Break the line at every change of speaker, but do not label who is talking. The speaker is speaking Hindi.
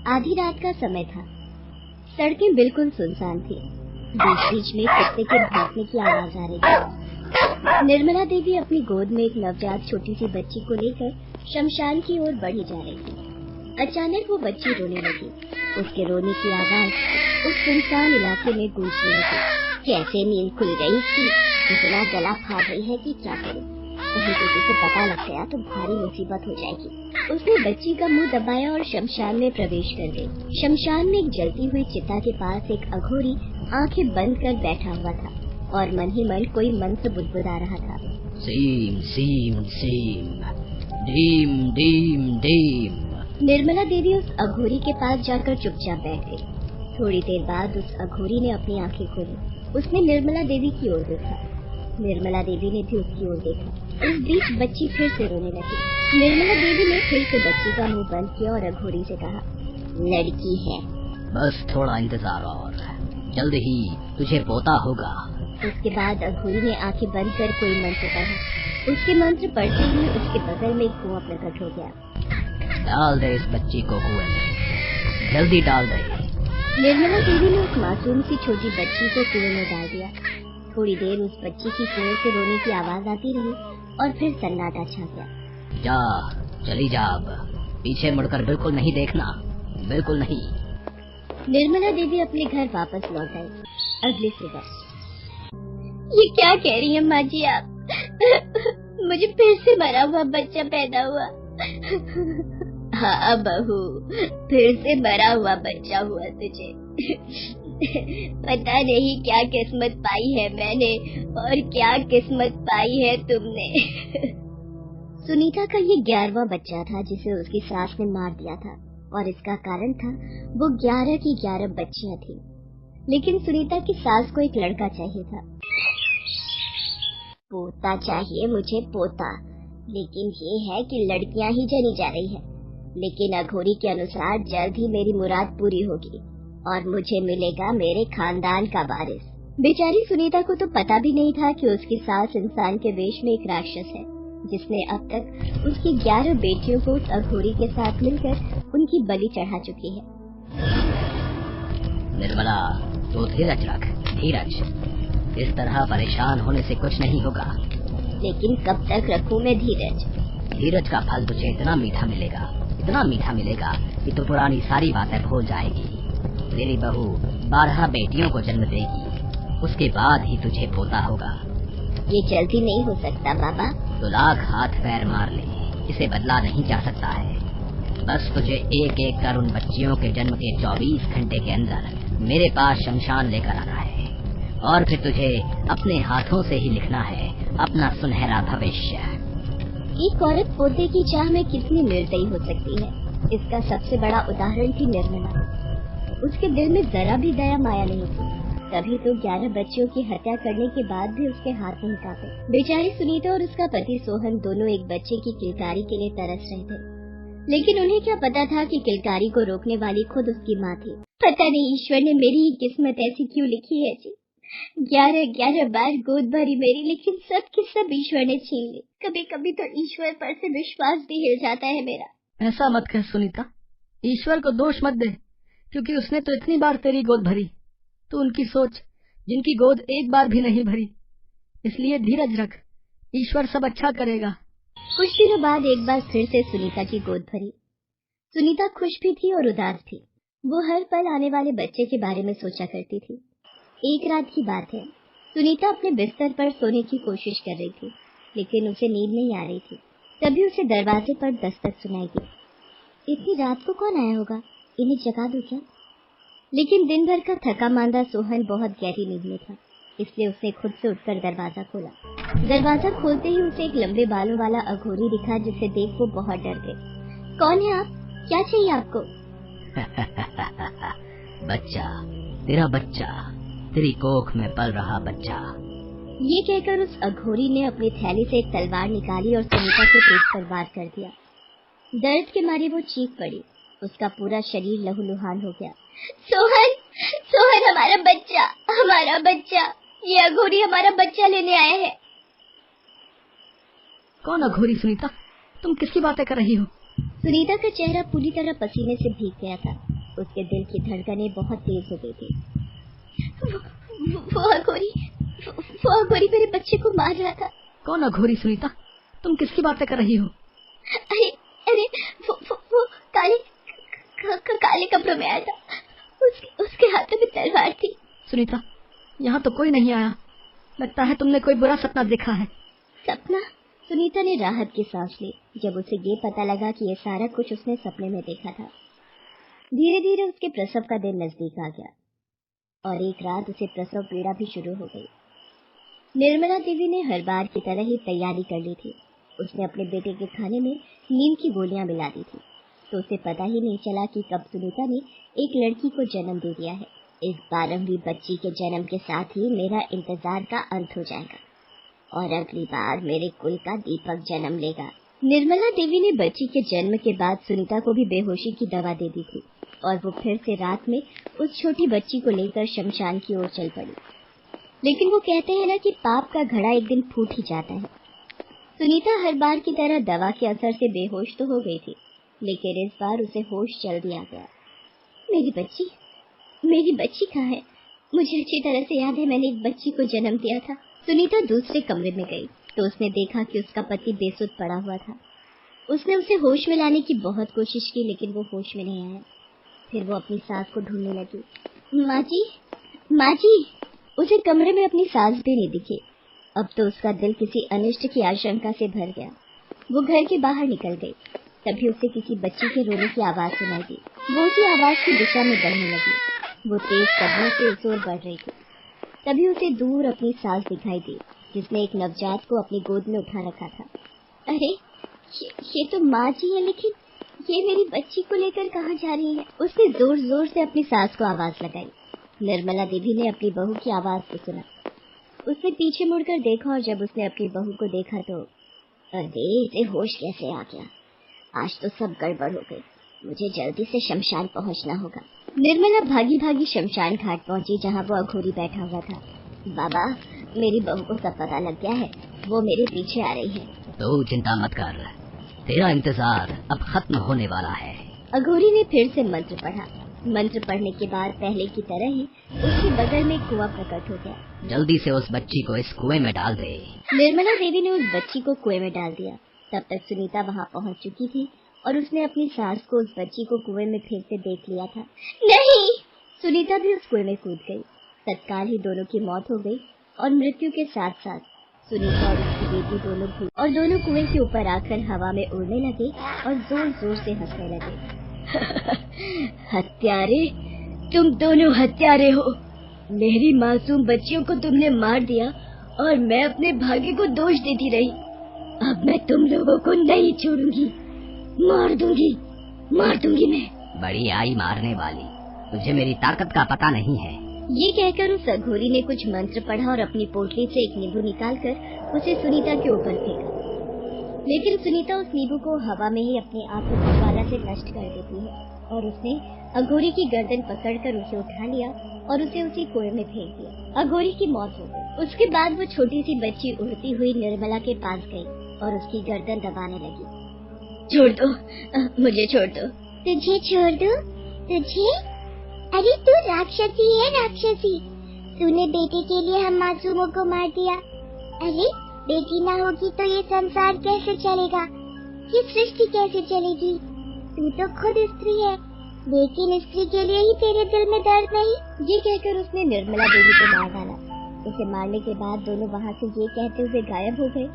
आधी रात का समय था। सड़कें बिल्कुल सुनसान थी। बीच बीच में कुत्ते के भौंकने की आवाज आ रही थी। निर्मला देवी अपनी गोद में एक नवजात छोटी सी बच्ची को लेकर शमशान की ओर बढ़ी जा रही थी। अचानक वो बच्ची रोने लगी। उसके रोने की आवाज उस सुनसान इलाके में गूंजने लगी। कैसे नींद खुल गई इसकी, इतना गला फाड़ रही है कि क्या करे। कहीं किसी को पता लग गया तो भारी मुसीबत हो जाएगी। उसने बच्ची का मुंह दबाया और शमशान में प्रवेश कर गई। शमशान में एक जलती हुई चिता के पास एक अघोरी आंखें बंद कर बैठा हुआ था और मन ही मन कोई मंत्र बुदबुदा रहा था।
सीम सीम सीम, deem deem deem.
Nirmala Devi उस अघोरी के पास जाकर चुपचाप बैठ गई। थोड़ी देर बाद उस अघोरी ने अपनी आंखें खोली। उसने निर्मला देवी की ओर देखा। निर्मला देवी ने भी उसकी ओर देखा। इस बीच बच्ची फिर से रोने लगी। निर्मला देवी ने फिर से बच्ची का मुंह बंद किया और अघोरी से कहा, लड़की है,
बस थोड़ा इंतजार और जल्द ही तुझे पोता होगा।
उसके बाद अघोरी ने आंखें बंद कर कोई मंत्र पढ़ा। उसके मंत्र पढ़ते ही उसके बगल में कुआं प्रकट हो गया।
डाल दे इस बच्ची को कुएं में, जल्दी डाल दे।
निर्मला देवी ने उस मासूम सी छोटी बच्ची को कुएं में डाल दिया। थोड़ी देर उस बच्ची की कुएं से रोने की आवाज आती रही और फिर सन्नाटा छा गया।
जा, चली जा अब, पीछे मुड़कर बिल्कुल नहीं देखना, बिल्कुल नहीं।
निर्मला देवी अपने घर वापस लौट आई। अगली सुबह, ये क्या कह रही है माँ जी आप? मुझे फिर से मरा हुआ बच्चा पैदा हुआ। हाँ बहू, फिर से मरा हुआ बच्चा हुआ तुझे। पता नहीं क्या किस्मत पाई है मैंने और क्या किस्मत पाई है तुमने। सुनीता का ये 11वां बच्चा था जिसे उसकी सास ने मार दिया था और इसका कारण था वो 11 की 11 बच्चियां थी। लेकिन सुनीता की सास को एक लड़का चाहिए था। पोता चाहिए मुझे, पोता। लेकिन ये है कि लड़कियां ही जनी जा रही है। लेकिन अघोरी के अनुसार जल्द ही मेरी मुराद पूरी होगी और मुझे मिलेगा मेरे खानदान का वारिस। बेचारी सुनीता को तो पता भी नहीं था कि उसकी सास इंसान के वेश में एक राक्षस है जिसने अब तक उसकी 11 बेटियों को उस अघोरी के साथ मिलकर उनकी बलि चढ़ा चुकी है।
निर्मला, तो धीरज रख, धीरज। इस तरह परेशान होने से कुछ नहीं होगा।
लेकिन कब तक रखूं मैं धीरज?
धीरज का फल तुझे इतना मीठा मिलेगा, इतना मीठा मिलेगा कि तू पुरानी सारी बातें भूल जाएगी। तेरी बहू 12 बेटियों को जन्म देगी, उसके बाद ही तुझे पोता होगा।
ये जल्दी नहीं हो सकता बाबा।
तो लाख हाथ पैर मार ले, इसे बदला नहीं जा सकता है। बस तुझे एक एक कर उन बच्चियों के जन्म के 24 घंटे के अंदर मेरे पास शमशान लेकर आना है और फिर तुझे अपने हाथों से ही लिखना है अपना सुनहरा भविष्य।
एक औरत पोते की चाह में कितनी निर्दयी हो सकती है, इसका सबसे बड़ा उदाहरण थी निर्मला। उसके दिल में जरा भी दया माया नहीं थी, तभी तो 11 बच्चियों की हत्या करने के बाद भी उसके हाथ नहीं कांपे। बेचारी सुनीता और उसका पति सोहन दोनों एक बच्चे की किलकारी के लिए तरस रहे थे, लेकिन उन्हें क्या पता था कि किलकारी को रोकने वाली खुद उसकी माँ थी। पता नहीं ईश्वर ने मेरी किस्मत ऐसी क्यों लिखी है जी। 11 बार गोद भरी मेरी, लेकिन सब की सब ईश्वर ने छीन ली। कभी कभी तो ईश्वर पर से विश्वास भी हिल जाता है मेरा।
ऐसा मत कह सुनीता, ईश्वर को दोष मत दे, क्योंकि उसने तो इतनी बार तेरी गोद भरी। तू उनकी सोच, जिनकी गोद एक बार भी नहीं भरी। इसलिए धीरज रख, ईश्वर सब अच्छा करेगा।
कुछ दिनों बाद एक बार फिर से सुनीता की गोद भरी। सुनीता खुश भी थी और उदास थी। वो हर पल आने वाले बच्चे के बारे में सोचा करती थी। एक रात की बात है, सुनीता अपने बिस्तर पर सोने की कोशिश कर रही थी, लेकिन उसे नींद नहीं आ रही थी। तभी उसे दरवाजे पर दस्तक सुनाई दी। इतनी रात को कौन आया होगा, इन्हें जगा दूं क्या? लेकिन दिन भर का थका मांदा सोहन बहुत गहरी नींद में था, इसलिए उसने खुद से उठकर दरवाजा खोला। दरवाजा खोलते ही उसे एक लंबे बालों वाला अघोरी दिखा, जिसे देख वो बहुत डर गई। कौन है आप? क्या चाहिए आपको?
बच्चा, तेरा बच्चा, तेरी कोख में पल रहा बच्चा।
ये कहकर उस अघोरी ने अपनी थैली से एक तलवार निकाली और सुनीता के पेट पर वार कर दिया। दर्द के मारे वो चीख पड़ी। उसका पूरा शरीर लहूलुहान हो गया। सोहन, सोहन, हमारा बच्चा, हमारा बच्चा, ये अघोरी हमारा बच्चा लेने आया है।
कौन अघोरी सुनीता? तुम किसकी बातें कर रही हो?
सुनीता का चेहरा पूरी तरह पसीने से भीग गया था। उसके दिल की धड़कनें बहुत तेज हो गई थी। वो अघोरी मेरे बच्चे को मार रहा था।
कौन अघोरी सुनीता? तुम किसकी बातें कर रही हो?
अरे वो काले कपड़ों में आया था। उसके हाथ में तलवार थी।
सुनीता, यहाँ तो कोई नहीं आया। लगता है तुमने कोई बुरा सपना देखा है।
सपना? सुनीता ने राहत की सांस ली जब उसे ये पता लगा कि ये सारा कुछ उसने सपने में देखा था। धीरे धीरे उसके प्रसव का दिन नजदीक आ गया और एक रात उसे प्रसव पीड़ा भी शुरू हो गई। निर्मला देवी ने हर बार की तरह ही तैयारी कर ली थी। उसने अपने बेटे के खाने में नीम की गोलियां मिला दी थी, तो उसे पता ही नहीं चला कि कब सुनीता ने एक लड़की को जन्म दे दिया है। इस 12वीं बच्ची के जन्म के साथ ही मेरा इंतजार का अंत हो जाएगा और अगली बार मेरे कुल का दीपक जन्म लेगा। निर्मला देवी ने बच्ची के जन्म के बाद सुनीता को भी बेहोशी की दवा दे दी थी और वो फिर से रात में उस छोटी बच्ची को लेकर शमशान की ओर चल पड़ी। लेकिन वो कहते हैं ना कि पाप का घड़ा एक दिन फूट ही जाता है। सुनीता हर बार की तरह दवा के असर से बेहोश तो हो गई थी, लेकिन इस बार उसे होश जल्दी आ गया। मेरी बच्ची कहाँ है? मुझे अच्छी तरह से याद है मैंने एक बच्ची को जन्म दिया था। सुनीता दूसरे कमरे में गई तो उसने देखा कि उसका पति बेसुध पड़ा हुआ था। उसने उसे होश में लाने की बहुत कोशिश की, लेकिन वो होश में नहीं आया। फिर वो अपनी सास को ढूंढने लगी। माँ जी, उसे कमरे में अपनी सास भी नहीं दिखी। अब तो उसका दिल किसी अनिष्ट की आशंका से भर गया। वो घर के बाहर निकल गई। तभी उसे किसी बच्ची के रोने की आवाज सुनाई दी। वो उसी आवाज की दिशा में बढ़ने लगी। वो तेज कदमों से उस ओर बढ़ रही थी। तभी उसे दूर अपनी सास दिखाई दी, जिसने एक नवजात को अपनी गोद में उठा रखा था। अरे ये तो माँ जी है, लेकिन ये मेरी बच्ची को लेकर कहाँ जा रही है? उसने जोर जोर से अपनी सास को आवाज लगाई। निर्मला देवी ने अपनी बहू की आवाज को सुना। उसने पीछे मुड़कर देखा और जब उसने अपनी बहू को देखा तो अरे इसे होश कैसे आ गया? आज तो सब गड़बड़ हो गई। मुझे जल्दी से शमशान पहुंचना होगा। निर्मला भागी भागी शमशान घाट पहुंची, जहां वो अघोरी बैठा हुआ था। बाबा, मेरी बहू को सब पता लग गया है। वो मेरे पीछे आ रही है।
तो चिंता मत कर, तेरा इंतजार अब खत्म होने वाला है।
अघोरी ने फिर से मंत्र पढ़ा। मंत्र पढ़ने के बाद पहले की तरह ही उसके बगल में कुआं प्रकट हो गया।
जल्दी से उस बच्ची को इस कुएं में डाल दे।
निर्मला देवी ने उस बच्ची को कुएं में डाल दिया। तब तक सुनीता वहां पहुंच चुकी थी और उसने अपनी सास को उस बच्ची को कुएं में फिर से देख लिया था। नहीं! सुनीता भी उस कुएं में कूद गई। तत्काल ही दोनों की मौत हो गई और मृत्यु के साथ साथ सुनीता और उसकी बेटी दोनों कुएं के ऊपर आकर हवा में उड़ने लगे और जोर जोर से हंसने लगे। हत्यारे, तुम दोनों हत्यारे हो। मेरी मासूम बच्चियों को तुमने मार दिया और मैं अपने भाग्य को दोष देती रही। अब मैं तुम लोगों को नहीं छोड़ूंगी। मार दूंगी मैं।
बड़ी आई मारने वाली, तुझे मेरी ताकत का पता नहीं है।
ये कहकर उस अघोरी ने कुछ मंत्र पढ़ा और अपनी पोटली से एक नींबू निकालकर उसे सुनीता के ऊपर फेंका। लेकिन सुनीता उस नींबू को हवा में ही अपने आप को ज्वाला से नष्ट कर देती है और उसने अघोरी की गर्दन पकड़कर उसे उठा लिया और उसे उसी कुएं में फेंक दिया। अघोरी की मौत हो गई। उसके बाद वो छोटी सी बच्ची उड़ती हुई निर्मला के पास गई और उसकी गर्दन दबाने लगी। छोड़ दो, मुझे छोड़ दो। तुझे छोड़ दो? तुझे? अरे तू राक्षसी है, राक्षसी। तूने बेटे के लिए हम मासूमों को मार दिया। अरे बेटी ना होगी तो ये संसार कैसे चलेगा? ये सृष्टि कैसे चलेगी? तू तो खुद स्त्री है, लेकिन स्त्री के लिए ही तेरे दिल में दर्द नहीं। ये कहकर उसने निर्मला देवी को मार डाला। उसे मारने के बाद दोनों वहाँ से ये कहते हुए गायब हो गए